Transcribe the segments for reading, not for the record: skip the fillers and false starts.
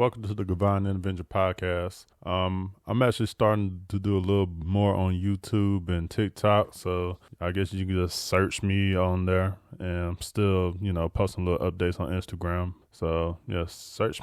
welcome to the Divine Intervention Podcast. I'm actually starting to do a little more on YouTube and TikTok, so I guess you can just search me on there. And I'm still, posting little updates on Instagram. So yeah, search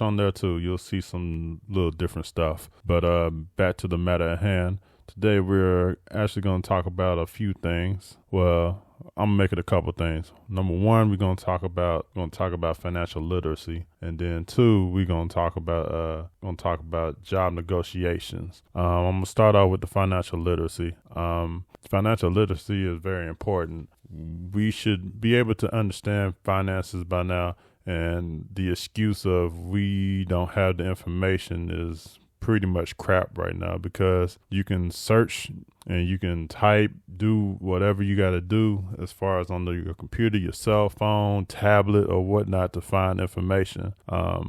on there too. You'll see some little different stuff. But back to the matter at hand. Today we're actually going to talk about a few things. Well, I'm gonna make it a couple things. Number one, we're gonna talk about financial literacy, and then two, we're gonna talk about job negotiations. I'm gonna start out with the financial literacy. Financial literacy is very important. We should be able to understand finances by now, and the excuse of we don't have the information is pretty much crap right now, because you can search and you can type, do whatever you got to do as far as on your computer, your cell phone, tablet, or whatnot to find information. I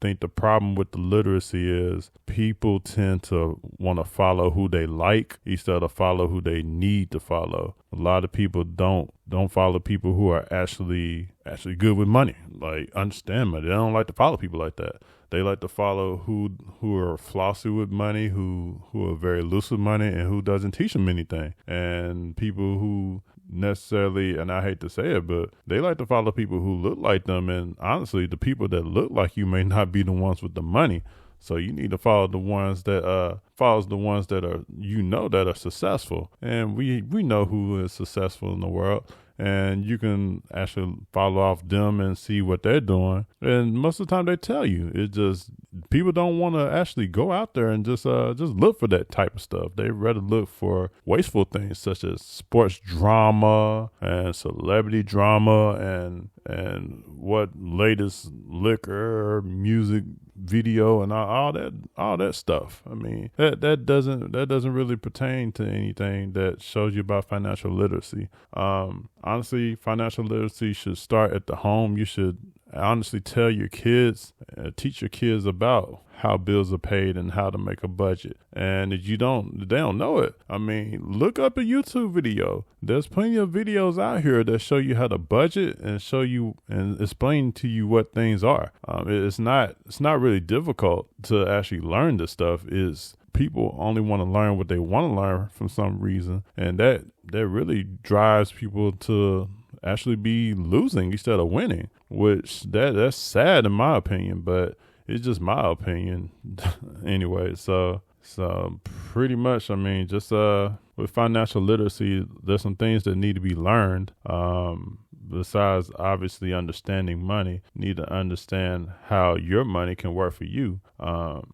think the problem with the literacy is people tend to want to follow who they like instead of follow who they need to follow. A lot of people don't follow people who are actually good with money, like understand money. They don't like to follow people like that. They like to follow who are flossy with money, who are very loose with money, and who doesn't teach them anything. And people who necessarily, and I hate to say it, but they like to follow people who look like them. And honestly, the people that look like you may not be the ones with the money. So you need to follow the ones that are that are successful. And we know who is successful in the world. And you can actually follow off them and see what they're doing. And most of the time they tell you. It's just people don't want to actually go out there and just look for that type of stuff. They rather look for wasteful things such as sports drama and celebrity drama and what latest liquor, music video, and all that stuff. I mean, that doesn't really pertain to anything that shows you about financial literacy. Honestly, financial literacy should start at the home. You should honestly tell your kids, teach your kids about how bills are paid and how to make a budget. And if they don't know it, I mean, look up a YouTube video. There's plenty of videos out here that show you how to budget and show you and explain to you what things are. It's not really difficult to actually learn this stuff. People only want to learn what they want to learn from some reason, and that really drives people to actually be losing instead of winning, which that's sad in my opinion, but it's just my opinion anyway. So pretty much, I mean, just with financial literacy, there's some things that need to be learned. Besides obviously understanding money, you need to understand how your money can work for you.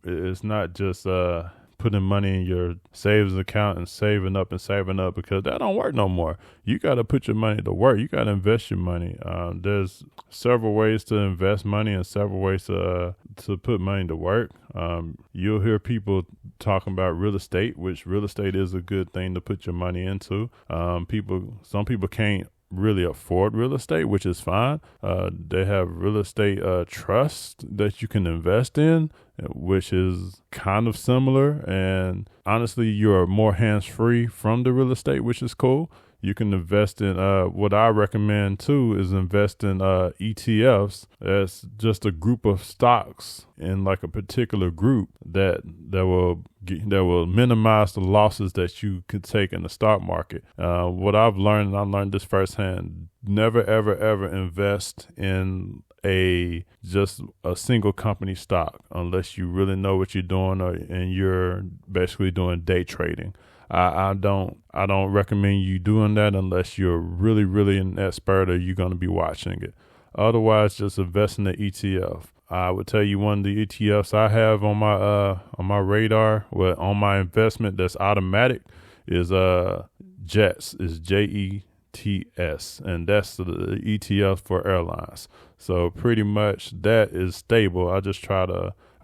It's not just putting money in your savings account and saving up, because that don't work no more. You got to put your money to work. You got to invest your money. There's several ways to invest money and several ways to put money to work. You'll hear people talking about real estate, which real estate is a good thing to put your money into. Some people can't really afford real estate, which is fine. They have real estate trust that you can invest in, which is kind of similar. And honestly, you're more hands-free from the real estate, which is cool. You can invest in what I recommend too is invest in ETFs. That's just a group of stocks in like a particular group that will minimize the losses that you could take in the stock market. What I've learned, and I learned this firsthand, never ever invest in just a single company stock unless you really know what you're doing and you're basically doing day trading. I don't recommend you doing that unless you're really, really an expert or you're going to be watching it. Otherwise, just invest in the ETF. I would tell you one of the ETFs I have on my radar, on my investment that's automatic, is JETS. Is JETS, and that's the ETF for airlines. So pretty much that is stable. I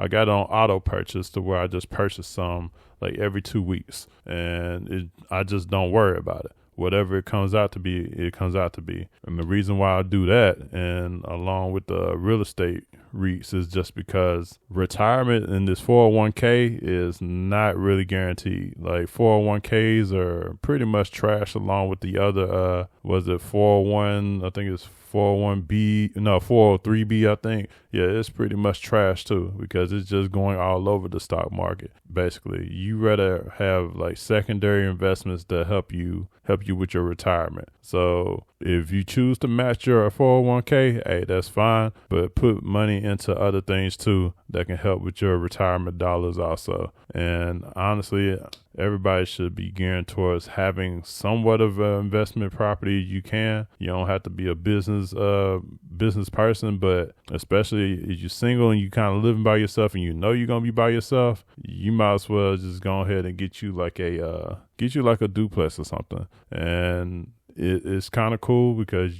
got it on auto purchase to where I just purchase some like every 2 weeks, and I just don't worry about it. whatever it comes out to be, it comes out to be. And the reason why I do that, and along with the real estate REITs, is just because retirement in this 401k is not really guaranteed. Like 401ks are pretty much trash along with the other, was it 401? I think it's 401b, no, 403b, I think. Yeah, it's pretty much trash too, because it's just going all over the stock market. Basically, you rather have like secondary investments that help you with your retirement. So if you choose to match your 401k, hey, that's fine, but put money into other things too that can help with your retirement dollars also. And honestly, everybody should be gearing towards having somewhat of an investment property. You don't have to be a business person, but especially if you're single and you kind of living by yourself and you know you're going to be by yourself, you might as well just go ahead and get you like a duplex or something. And it's kind of cool because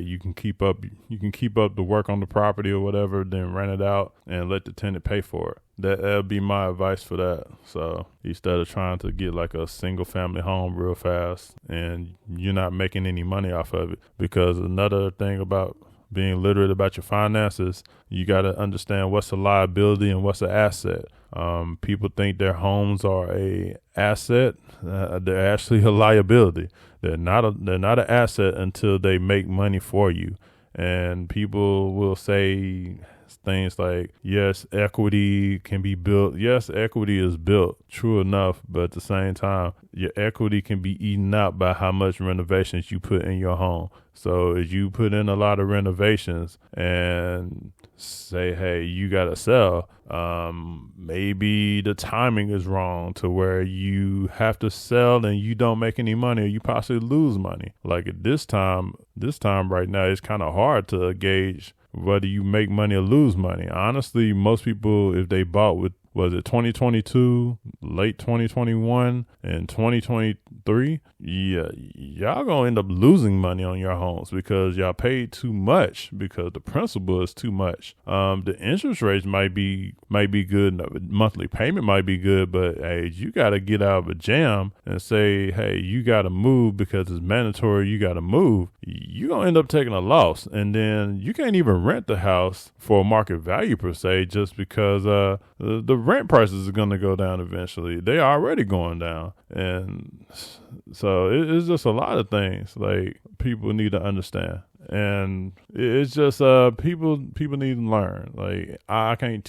you can keep up the work on the property or whatever, then rent it out and let the tenant pay for it. That'll be my advice for that. So instead of trying to get like a single family home real fast and you're not making any money off of it, because another thing about being literate about your finances, you got to understand what's a liability and what's an asset. People think their homes are a asset. They're actually a liability. They're not an asset until they make money for you. And people will say things like, yes, equity can be built. Yes, equity is built. True enough. But at the same time, your equity can be eaten up by how much renovations you put in your home. So if you put in a lot of renovations and say, hey, you got to sell, maybe the timing is wrong to where you have to sell and you don't make any money, or you possibly lose money. Like at this time right now, it's kind of hard to gauge whether you make money or lose money. Honestly, most people, if they bought with, was it 2022, late 2021, and 2023, y'all gonna end up losing money on your homes because y'all paid too much, because the principal is too much. The interest rates might be good, the monthly payment might be good, but hey, you gotta get out of a jam and say, hey, you gotta move because it's mandatory, you gotta move. You're gonna end up taking a loss, and then you can't even rent the house for market value per se, just because the rent prices are going to go down eventually. They are already going down. And so it's just a lot of things like people need to understand. And it's just people need to learn. Like I can't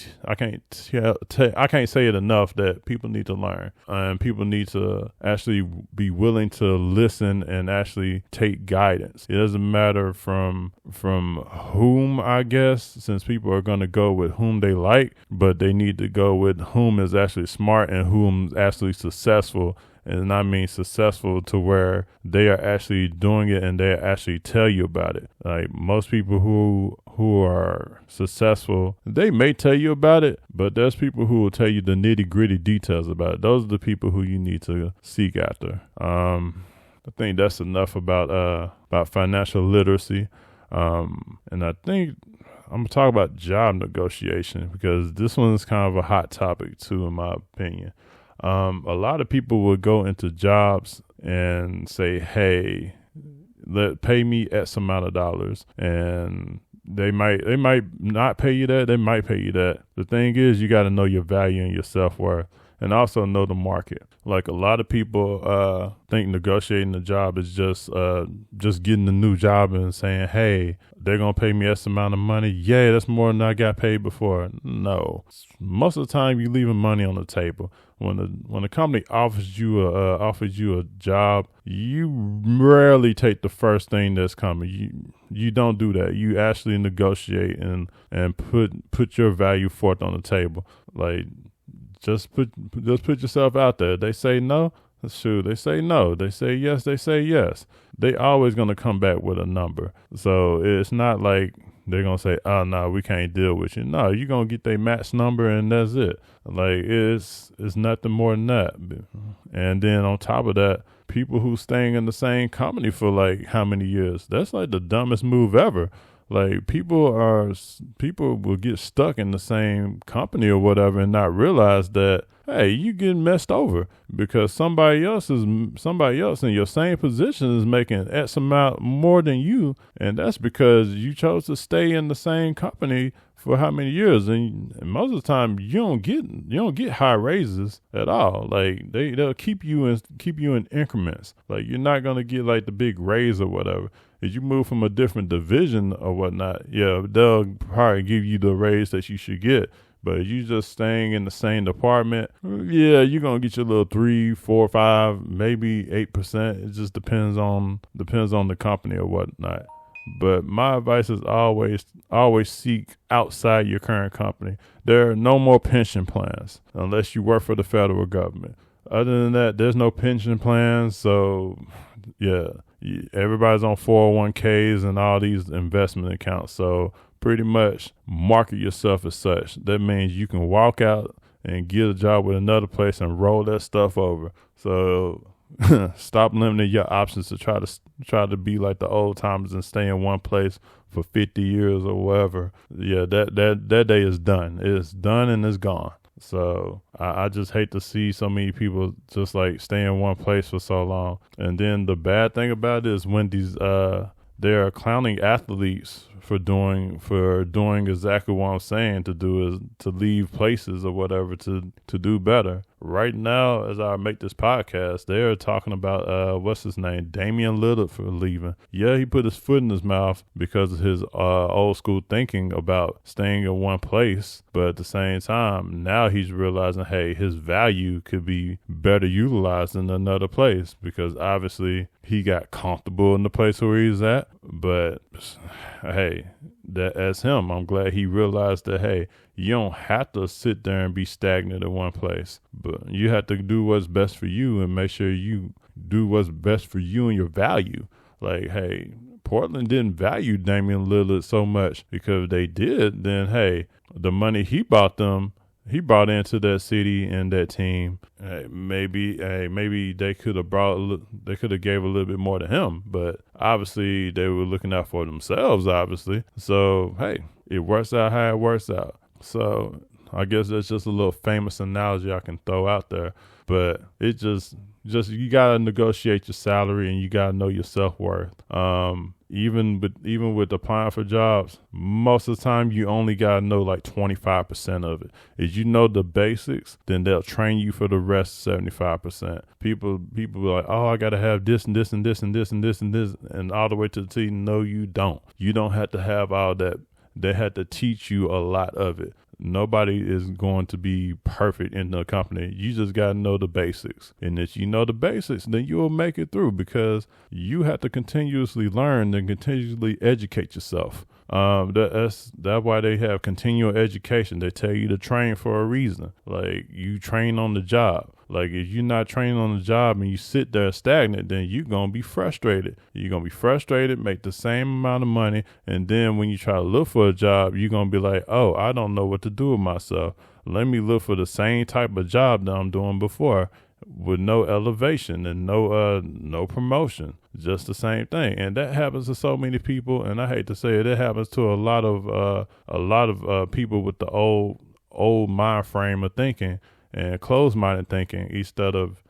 say it enough that people need to learn, and people need to actually be willing to listen and actually take guidance. It doesn't matter from whom, I guess, since people are going to go with whom they like, but they need to go with whom is actually smart and whom is actually successful. And I mean successful to where they are actually doing it and they actually tell you about it. Like most people who are successful, they may tell you about it, but there's people who will tell you the nitty gritty details about it. Those are the people who you need to seek after. I think that's enough about financial literacy. And I think I'm gonna talk about job negotiation, because this one is kind of a hot topic too, in my opinion. A lot of people will go into jobs and say, hey, pay me X amount of dollars. And they might not pay you that. They might pay you that. The thing is, you got to know your value and your self-worth, and also know the market. Like a lot of people think negotiating the job is just getting a new job and saying, hey, they're going to pay me X amount of money. Yeah, that's more than I got paid before. No. Most of the time, you're leaving money on the table. When the company offers you a job, you rarely take the first thing that's coming. You don't do that. You actually negotiate and put your value forth on the table. Like just put yourself out there. They say no, shoot, they say no. They say yes, they say yes. They always gonna come back with a number. So it's not like they're going to say, oh, no, we can't deal with you. No, you're going to get their match number and that's it. Like, it's nothing more than that. And then on top of that, people who staying in the same company for like how many years, that's like the dumbest move ever. Like people will get stuck in the same company or whatever and not realize that, hey, you getting messed over because somebody else in your same position is making X amount more than you, and that's because you chose to stay in the same company for how many years, and most of the time you don't get high raises at all. Like they'll keep you in increments. Like you're not gonna get like the big raise or whatever. If you move from a different division or whatnot, yeah, they'll probably give you the raise that you should get. But if you just staying in the same department, yeah, you're gonna get your little 3, 4, 5, maybe 8%. It just depends on the company or whatnot. But my advice is always seek outside your current company. There are no more pension plans unless you work for the federal government. Other than that, there's no pension plans. So yeah, everybody's on 401ks and all these investment accounts. So pretty much market yourself as such. That means you can walk out and get a job with another place and roll that stuff over. So stop limiting your options to try to be like the old timers and stay in one place for 50 years or whatever. Yeah, that day is done. It's done and it's gone. So I just hate to see so many people just like stay in one place for so long. And then the bad thing about it is when these they're clowning athletes for doing exactly what I'm saying to do, is to leave places or whatever to do better. Right now, as I make this podcast, they're talking about what's his name, Damian Lillard, for leaving. Yeah, he put his foot in his mouth because of his old school thinking about staying in one place, but at the same time, now he's realizing, hey, his value could be better utilized in another place, because obviously he got comfortable in the place where he's at. But hey, that's him. I'm glad he realized that, hey, you don't have to sit there and be stagnant in one place, but you have to do what's best for you and make sure you do what's best for you and your value. Like, hey, Portland didn't value Damian Lillard so much, because if they did, then hey, the money he brought into that city and that team, maybe they could have gave a little bit more to him, but obviously they were looking out for themselves, obviously. So hey, it works out how it works out. So I guess that's just a little famous analogy I can throw out there, but it just you gotta negotiate your salary and you gotta know your self-worth. Even with applying for jobs, most of the time you only gotta know like 25% of it. If you know the basics, then they'll train you for the rest 75%. People be like, oh, I gotta have this and this and this and this and this and this, and all the way to the T. No, you don't. You don't have to have all that. They had to teach you a lot of it. Nobody is going to be perfect in the company. You just got to know the basics. And if you know the basics, then you will make it through, because you have to continuously learn and continuously educate yourself. That's why they have continual education. They tell you to train for a reason. Like, you train on the job. Like, if you're not training on the job and you sit there stagnant, then you're going to be frustrated. You're going to be frustrated, make the same amount of money, and then when you try to look for a job, you're going to be like, oh, I don't know what to do with myself. Let me look for the same type of job that I'm doing before, with no elevation and no promotion, just the same thing. And that happens to so many people, and I hate to say it, it happens to a lot of people with the old mind frame of thinking and closed-minded thinking. Instead of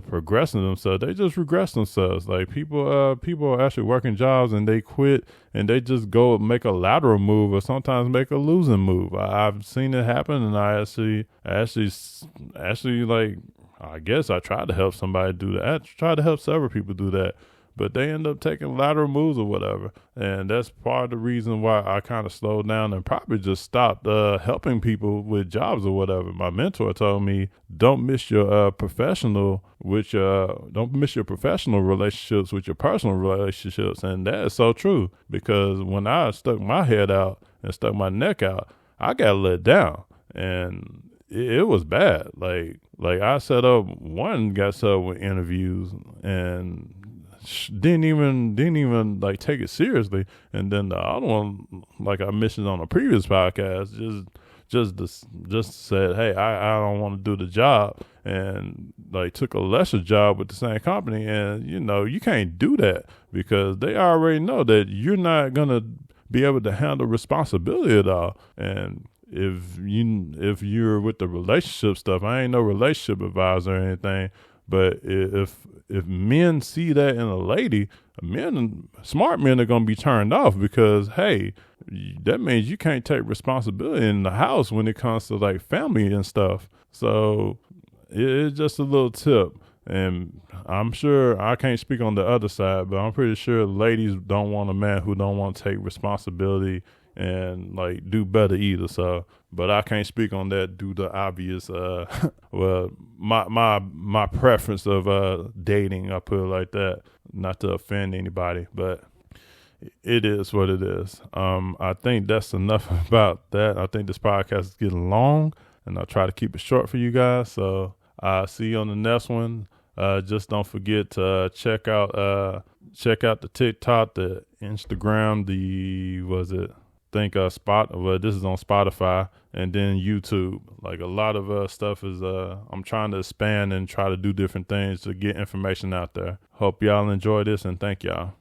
progressing themselves, they just regress themselves. Like, people are actually working jobs and they quit and they just go make a lateral move, or sometimes make a losing move. I've seen it happen, and I actually like, I guess I tried to help somebody do that. I tried to help several people do that, but they end up taking lateral moves or whatever. And that's part of the reason why I kind of slowed down and probably just stopped helping people with jobs or whatever. My mentor told me, don't miss your professional relationships with your personal relationships. And that is so true, because when I stuck my head out and stuck my neck out, I got let down, and it was bad. Like I got set up with interviews and didn't even like take it seriously. And then the other one, like I mentioned on a previous podcast, just said, hey, I don't want to do the job, and like took a lesser job with the same company. And you can't do that, because they already know that you're not gonna be able to handle responsibility at all. And if you're with the relationship stuff, I ain't no relationship advisor or anything, but if men see that in a lady, smart men are gonna be turned off because hey, that means you can't take responsibility in the house when it comes to like family and stuff. So it's just a little tip. And I'm sure I can't speak on the other side, but I'm pretty sure ladies don't want a man who don't want to take responsibility and like do better either. So, but I can't speak on that due to obvious, well, my preference of dating. I put it like that, not to offend anybody, but it is what it is. I think that's enough about that. I think this podcast is getting long, and I'll try to keep it short for you guys. So I'll see you on the next one. Just don't forget to check out the TikTok, the Instagram, this is on Spotify, and then YouTube. Like a lot of stuff is I'm trying to expand and try to do different things to get information out there. Hope y'all enjoy this, and thank y'all.